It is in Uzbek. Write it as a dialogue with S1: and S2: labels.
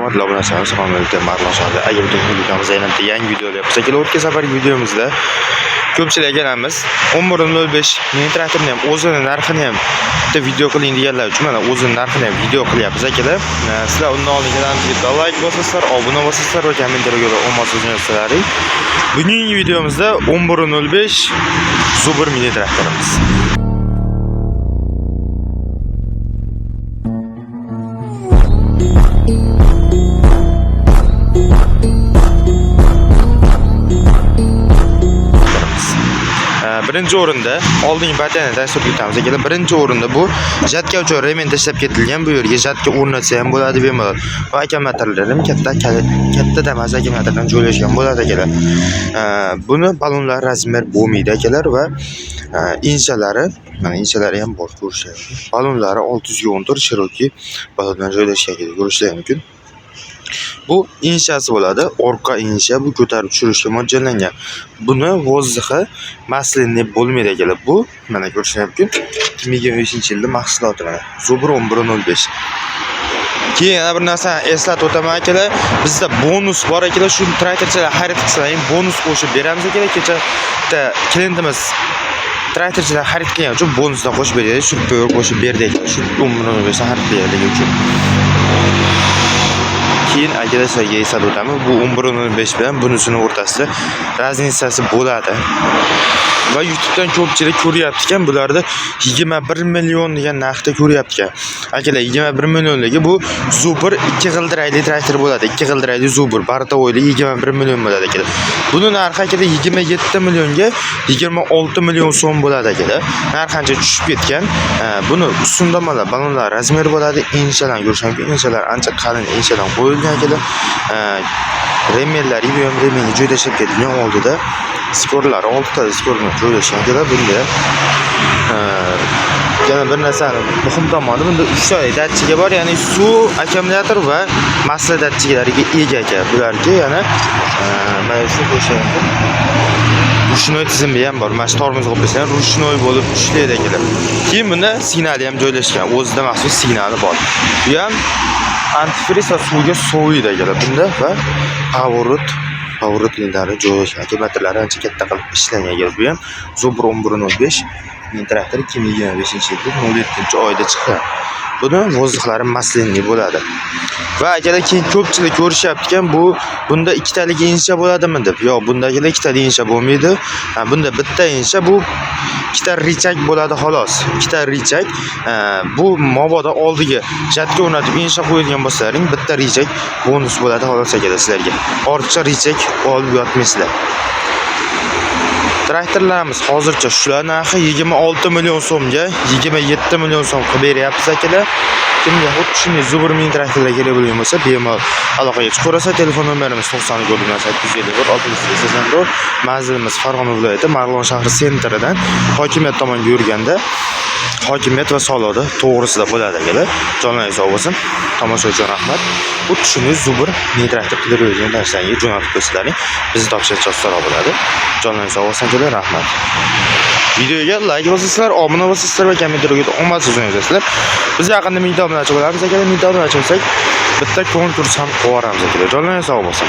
S1: hurmatli obunachilarimiz, assalomu alaykum. Marlon Shohdi. Agar bugungi videomizda yana yangi videolar bo'lsa, o'tgan safargi videomizda ko'pchilik akanamiz 11.05 mini traktorni ham o'zini narxini ham bitta video qiling deganlar uchun mana o'zini narxini ham video qilyapmiz akalar. Sizlar undan oldin kanalımizga like bosasizlar, obuna bosasizlar va kommentariyga olmasizlar yo'qsalaring. Bugungi videomizda 11.05 Zubr mini traktorimiz. Birinchi o'rinda oldingi batani tasvirga o'tamiz akalar. Birinchi o'rinda bu jatka uchun remen tashlab ketilgan. Bu yerga jatka o'rnatsa ham bo'ladi bemalol. Va akkumulyatorlar ham katta damas akkumulyatordan joylashgan bo'ladi akalar. Buni balonlar razmer bo'lmaydi akalar va inshalari, mana inshalari ham bor ko'rishyapti. Balonlari 614 Cherokee balondan joylashgan ekan, ko'rishingiz mumkin. Bu inshasi bo'ladi. Orqa insha, bu ko'tarib tushirishga mo'ljallangan. Buni vozixi maslinli bo'lmaydi akalar. Bu mana ko'rishingiz mumkin. 2025-yilda mahsuloti mana. Zubr 11.05. Keyin yana bir narsani eslatib o'taman akalar. Bizda bonus bor akalar. Shu traktorchilar xarid qilsalaring bonus qo'shib beramiz akalar. Kecha bitta klientimiz traktorchilar xarid qilgan uchun bonusdan qo'shib beradi. Shu pul qo'shib berdik. Shu 11.05 xarid qilganligi uchun. Keyin akalarga eslatib o'taman. Bu 11.05 bilan bunisini o'rtasida razницasi bo'ladi. Va YouTube'dan ko'pchilik ko'ryapti ekan, bularda 21 million degan narxda ko'ryapti ekan. Akalar 21 millionligi bu Zubr 2 g'ildirayli traktor bo'ladi. 2 g'ildirayli Zubr bartovoyli 21 million bo'ladi akalar. Buni narxi akalar 27 millionga 26 million so'm bo'ladi akalar. Narx ancha tushib ketgan. Buni ustunda mana balonlar razmer bo'ladi. Inshalar ko'rishingiz mumkin. Inshalar ancha qalin inshalar qo'yilgan akalar. Remenlari ham remenga joylashib ketilgan oldida. Skorlar 6 ta skorni joylashgan akalar. Bunda yana bir narsani muhim tomoni, bunda 3 ta datchigi bor, ya'ni suv, akkumulyator va massa datchiglariga ega ekan. Bularga yana mana shu qo'shiladi. Rushnoy tizimi ham bor. Mana shu tormoz qo'ysa ham rushnoy bo'lib ishlaydi akalar. Keyin bunda signali ham joylashgan. O'zida maxsus signali bor. Bu ham antifriz va suvga soviydi akalar bunda va Powerlari joylashgan. Akkumulyatorlari ancha katta qilib ishlangan ekan. Bu ham Zubr 11.05 mini traktor 2025-yilda 07-oyda chiqqan. Buni vozixlari maslinli bo'ladi. Va akalar keyin ko'pchilik ko'rishyapti ekan, bunda ikkitalik insha bo'ladimi deb. Yo'q, bunda akalar ikkitalik insha bo'lmaydi. Bunda bitta insha, bu ikkita richak bo'ladi xolos. Ikkita richak. Bu mabodo oldiga jatka o'rnatib insha qo'yilgan bo'lsalaring, bitta richak bonus bo'ladi xolos akalar sizlarga. Ortiqcha richak olib yotmaysizlar. Traktorlarimiz hozircha shular narxi 26 million so'mga 27 million so'm qilib beryapmiz akalar. Kimga xuddi shunday Zubr mini traktorlar kerak bo'lgan bo'lsa, bemalol aloqaga chiqaversa. Telefon nomerimiz 94-854-680. Manzilimiz Farg'ona viloyati Marg'ilon shahri sentridan hokimiyat tomonga yurganda hokimiyat va soliqda to'g'risida bo'ladi akalar. Jonlaringiz sog' bo'lsin. Tomosha uchun rahmat. Xuddi shunday Zubr mini traktor qidiruvga tashlanga jo'natib qo'ysalaring, bizni topshiriqcha ustolar bo'ladi. Jonlaringiz sog' bo'lsin akalar, rahmat. Videoga like bosasizlar, obuna bosasizlar va kommentariyga olmasizlar yozasizlar. Biz yaqinda 1000 obunachi bo'lamiz akalar. 1000 obunachi bo'lsak, bitta konkurs ham qo'yamiz akalar. Jonlaringiz sog' bo'lsin.